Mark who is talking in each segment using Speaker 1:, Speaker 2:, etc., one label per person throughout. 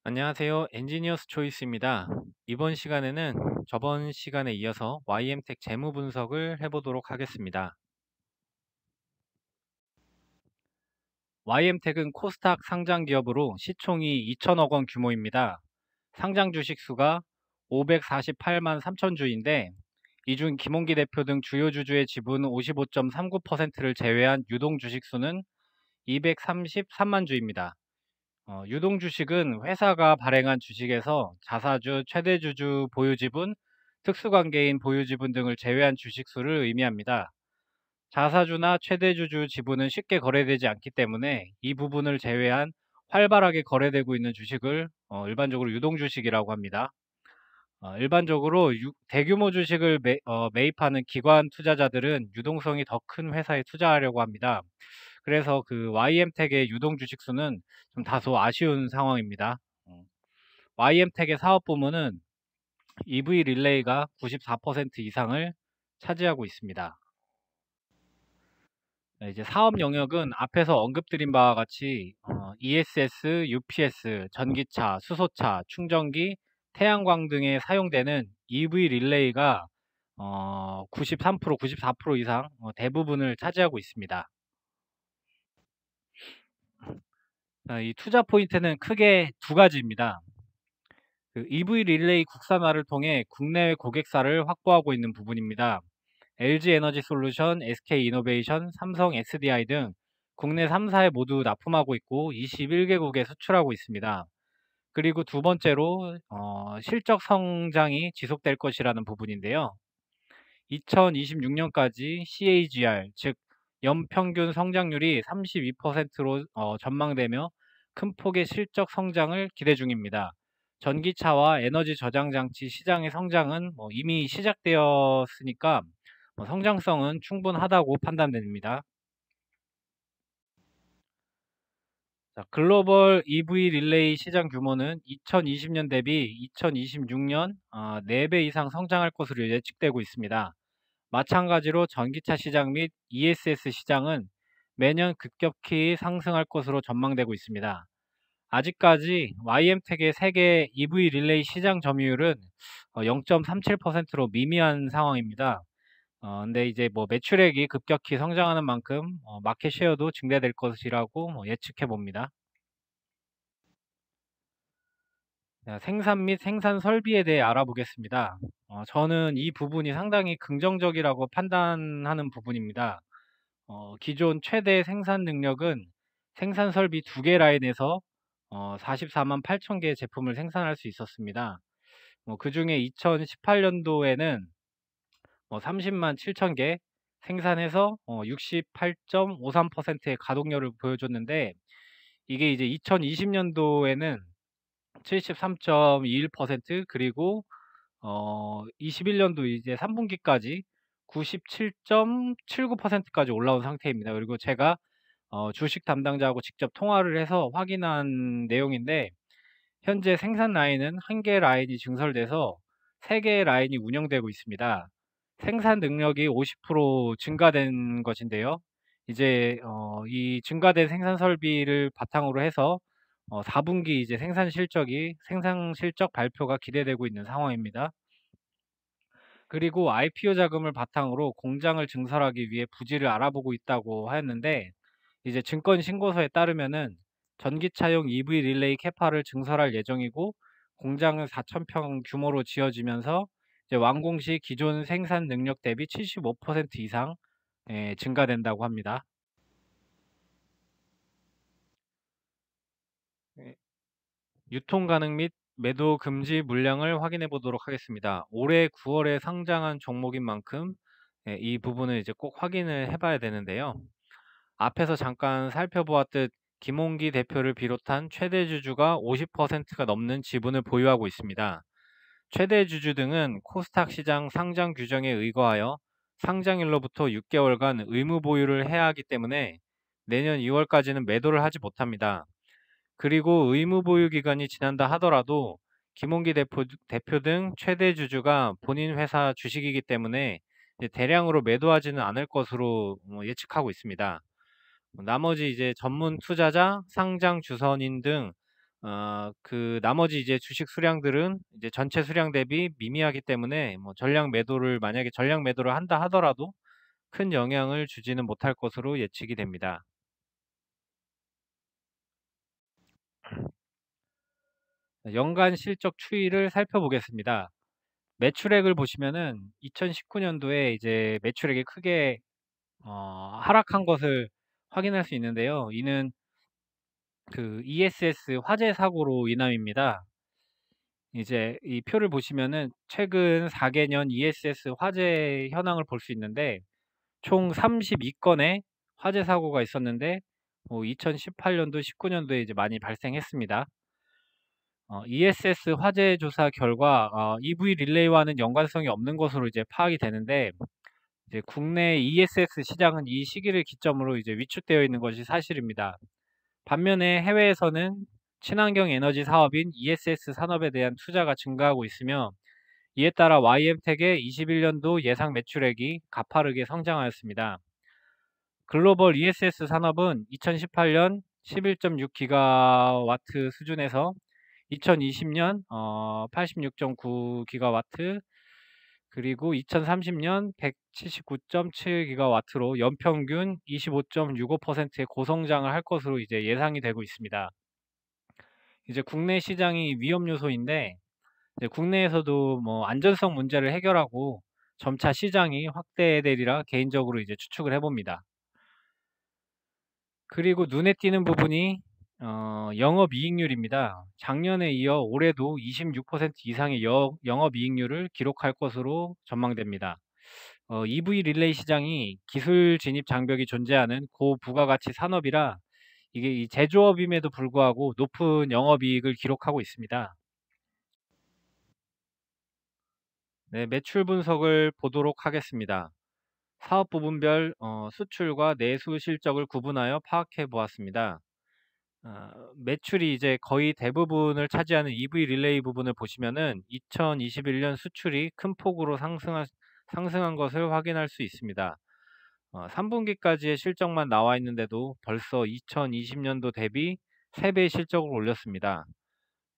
Speaker 1: 안녕하세요. 엔지니어스 초이스입니다. 이번 시간에는 저번 시간에 이어서 YM텍 재무 분석을 해보도록 하겠습니다. YM텍은 코스닥 상장 기업으로 시총이 2천억 원 규모입니다. 상장 주식 수가 548만 3천 주인데 이 중 김홍기 대표 등 주요 주주의 지분 55.39%를 제외한 유동 주식 수는 233만 주입니다. 유동 주식은 회사가 발행한 주식에서 자사주, 최대 주주 보유 지분, 특수관계인 보유 지분 등을 제외한 주식 수를 의미합니다. 자사주나 최대 주주 지분은 쉽게 거래되지 않기 때문에 이 부분을 제외한 활발하게 거래되고 있는 주식을 일반적으로 유동 주식이라고 합니다. 일반적으로 대규모 주식을 매입하는 기관 투자자들은 유동성이 더 큰 회사에 투자하려고 합니다. 그래서 그 YM텍의 유동 주식 수는 좀 다소 아쉬운 상황입니다. YM텍의 사업 부문은 EV 릴레이가 94% 이상을 차지하고 있습니다. 네, 이제 사업 영역은 앞에서 언급드린 바와 같이 ESS, UPS, 전기차, 수소차, 충전기, 태양광 등에 사용되는 EV 릴레이가 93%, 94% 이상 대부분을 차지하고 있습니다. 이 투자 포인트는 크게 두 가지입니다. 그 EV 릴레이 국산화를 통해 국내외 고객사를 확보하고 있는 부분입니다. LG 에너지 솔루션, SK 이노베이션, 삼성 SDI 등 국내 3사에 모두 납품하고 있고 21개국에 수출하고 있습니다. 그리고 두 번째로 실적 성장이 지속될 것이라는 부분인데요. 2026년까지 CAGR, 즉 연평균 성장률이 32%로 전망되며 큰 폭의 실적 성장을 기대 중입니다. 전기차와 에너지 저장 장치 시장의 성장은 이미 시작되었으니까 성장성은 충분하다고 판단됩니다. 자, 글로벌 EV 릴레이 시장 규모는 2020년 대비 2026년 4배 이상 성장할 것으로 예측되고 있습니다. 마찬가지로 전기차 시장 및 ESS 시장은 매년 급격히 상승할 것으로 전망되고 있습니다. 아직까지 YM텍의 세계 EV 릴레이 시장 점유율은 0.37%로 미미한 상황입니다. 근데 이제 뭐 매출액이 급격히 성장하는 만큼 마켓 쉐어도 증대될 것이라고 예측해 봅니다. 자, 생산 및 생산 설비에 대해 알아보겠습니다. 저는 이 부분이 상당히 긍정적이라고 판단하는 부분입니다. 기존 최대 생산 능력은 생산 설비 2개 라인에서 44만 8천 개의 제품을 생산할 수 있었습니다. 그 중에 2018년도에는 30만 7천 개 생산해서 68.53%의 가동률을 보여줬는데 이게 이제 2020년도에는 73.21% 그리고 21년도 이제 3분기까지 97.79%까지 올라온 상태입니다. 그리고 제가 주식 담당자하고 직접 통화를 해서 확인한 내용인데 현재 생산 라인은 1개 라인이 증설돼서 3개의 라인이 운영되고 있습니다. 생산 능력이 50% 증가된 것인데요. 이제 이 증가된 생산 설비를 바탕으로 해서 4분기 이제 생산 실적 발표가 기대되고 있는 상황입니다. 그리고 IPO 자금을 바탕으로 공장을 증설하기 위해 부지를 알아보고 있다고 하였는데 이제 증권 신고서에 따르면은 전기차용 EV 릴레이 캐파를 증설할 예정이고 공장은 4천 평 규모로 지어지면서 이제 완공 시 기존 생산 능력 대비 75% 이상 증가된다고 합니다. 예, 유통 가능 및 매도 금지 물량을 확인해 보도록 하겠습니다. 올해 9월에 상장한 종목인 만큼 이 부분을 이제 꼭 확인을 해봐야 되는데요. 앞에서 잠깐 살펴보았듯 김홍기 대표를 비롯한 최대 주주가 50%가 넘는 지분을 보유하고 있습니다. 최대 주주 등은 코스닥 시장 상장 규정에 의거하여 상장일로부터 6개월간 의무 보유를 해야 하기 때문에 내년 2월까지는 매도를 하지 못합니다. 그리고 의무 보유 기간이 지난다 하더라도 김홍기 대표 등 최대 주주가 본인 회사 주식이기 때문에 이제 대량으로 매도하지는 않을 것으로 예측하고 있습니다. 나머지 이제 전문 투자자, 상장 주선인 등 그 나머지 이제 주식 수량들은 이제 전체 수량 대비 미미하기 때문에 뭐 만약에 전량 매도를 한다 하더라도 큰 영향을 주지는 못할 것으로 예측이 됩니다. 연간 실적 추이를 살펴보겠습니다. 매출액을 보시면은 2019년도에 이제 매출액이 크게 하락한 것을 확인할 수 있는데요. 이는 그 ESS 화재 사고로 인함입니다. 이제 이 표를 보시면은 최근 4개년 ESS 화재 현황을 볼 수 있는데 총 32건의 화재 사고가 있었는데 2018년도, 19년도에 이제 많이 발생했습니다. ESS 화재 조사 결과 EV 릴레이와는 연관성이 없는 것으로 이제 파악이 되는데 이제 국내 ESS 시장은 이 시기를 기점으로 이제 위축되어 있는 것이 사실입니다. 반면에 해외에서는 친환경 에너지 사업인 ESS 산업에 대한 투자가 증가하고 있으며 이에 따라 YM텍의 21년도 예상 매출액이 가파르게 성장하였습니다. 글로벌 ESS 산업은 2018년 11.6기가와트 수준에서 2020년 86.9기가와트 그리고 2030년 179.7기가와트로 연평균 25.65%의 고성장을 할 것으로 이제 예상이 되고 있습니다. 이제 국내 시장이 위험 요소인데 이제 국내에서도 뭐 안전성 문제를 해결하고 점차 시장이 확대되리라 개인적으로 이제 추측을 해봅니다. 그리고 눈에 띄는 부분이 영업이익률입니다. 작년에 이어 올해도 26% 이상의 영업이익률을 기록할 것으로 전망됩니다. EV 릴레이 시장이 기술 진입 장벽이 존재하는 고부가가치 산업이라 이게 이 제조업임에도 불구하고 높은 영업이익을 기록하고 있습니다. 네, 매출 분석을 보도록 하겠습니다. 사업 부분별 수출과 내수 실적을 구분하여 파악해 보았습니다. 매출이 이제 거의 대부분을 차지하는 EV 릴레이 부분을 보시면은 2021년 수출이 큰 폭으로 상승한 것을 확인할 수 있습니다. 3분기까지의 실적만 나와 있는데도 벌써 2020년도 대비 3배의 실적을 올렸습니다.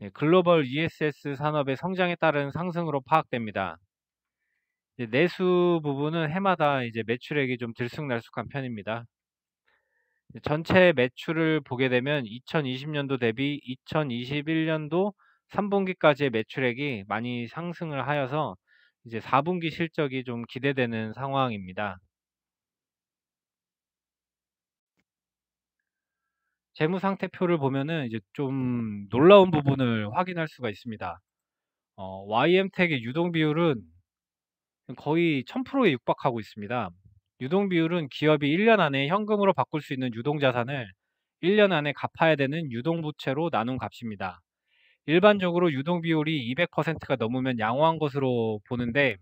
Speaker 1: 예, 글로벌 ESS 산업의 성장에 따른 상승으로 파악됩니다. 이제 내수 부분은 해마다 이제 매출액이 좀 들쑥날쑥한 편입니다. 전체 매출을 보게 되면 2020년도 대비 2021년도 3분기까지의 매출액이 많이 상승을 하여서 이제 4분기 실적이 좀 기대되는 상황입니다. 재무 상태표를 보면은 이제 좀 놀라운 부분을 확인할 수가 있습니다. YM텍의 유동 비율은 거의 1000%에 육박하고 있습니다. 유동 비율은 기업이 1년 안에 현금으로 바꿀 수 있는 유동 자산을 1년 안에 갚아야 되는 유동 부채로 나눈 값입니다. 일반적으로 유동 비율이 200%가 넘으면 양호한 것으로 보는데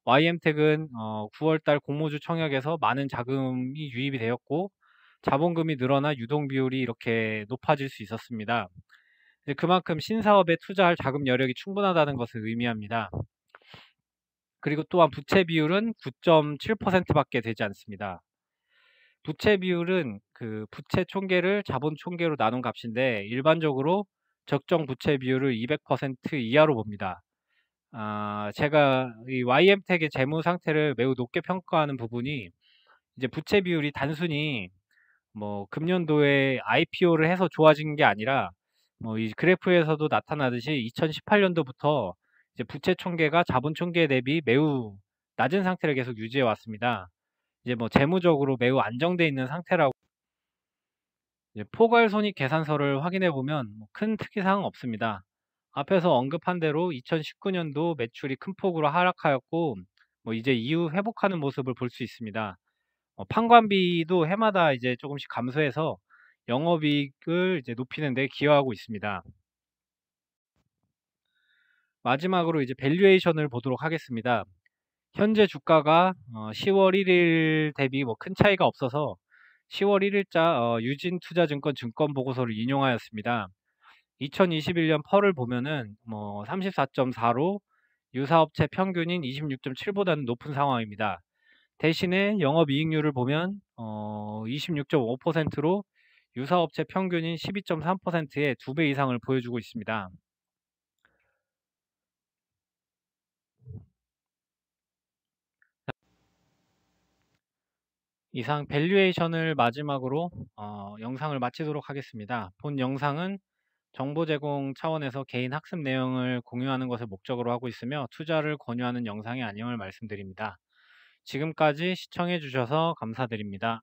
Speaker 1: YM텍은 9월달 공모주 청약에서 많은 자금이 유입이 되었고 자본금이 늘어나 유동 비율이 이렇게 높아질 수 있었습니다. 그만큼 신사업에 투자할 자금 여력이 충분하다는 것을 의미합니다. 그리고 또한 부채 비율은 9.7%밖에 되지 않습니다. 부채 비율은 그 부채 총계를 자본 총계로 나눈 값인데 일반적으로 적정 부채 비율을 200% 이하로 봅니다. 제가 이 YM텍의 재무 상태를 매우 높게 평가하는 부분이 이제 부채 비율이 단순히 뭐 금년도에 IPO를 해서 좋아진 게 아니라 뭐 이 그래프에서도 나타나듯이 2018년도부터 이제 부채 총계가 자본 총계 대비 매우 낮은 상태를 계속 유지해 왔습니다. 이제 뭐 재무적으로 매우 안정돼 있는 상태라고 이제 포괄손익 계산서를 확인해 보면 큰 특이사항은 없습니다. 앞에서 언급한 대로 2019년도 매출이 큰 폭으로 하락하였고 뭐 이제 이후 회복하는 모습을 볼 수 있습니다. 판관비도 해마다 이제 조금씩 감소해서 영업이익을 이제 높이는 데 기여하고 있습니다. 마지막으로 이제 밸류에이션을 보도록 하겠습니다. 현재 주가가 10월 1일 대비 뭐 큰 차이가 없어서 10월 1일자 유진투자증권 증권보고서를 인용하였습니다. 2021년 펄을 보면은 뭐 34.4로 유사업체 평균인 26.7보다는 높은 상황입니다. 대신에 영업이익률을 보면 26.5%로 유사업체 평균인 12.3%의 2배 이상을 보여주고 있습니다. 이상 밸류에이션을 마지막으로 영상을 마치도록 하겠습니다. 본 영상은 정보 제공 차원에서 개인 학습 내용을 공유하는 것을 목적으로 하고 있으며 투자를 권유하는 영상이 아님을 말씀드립니다. 지금까지 시청해 주셔서 감사드립니다.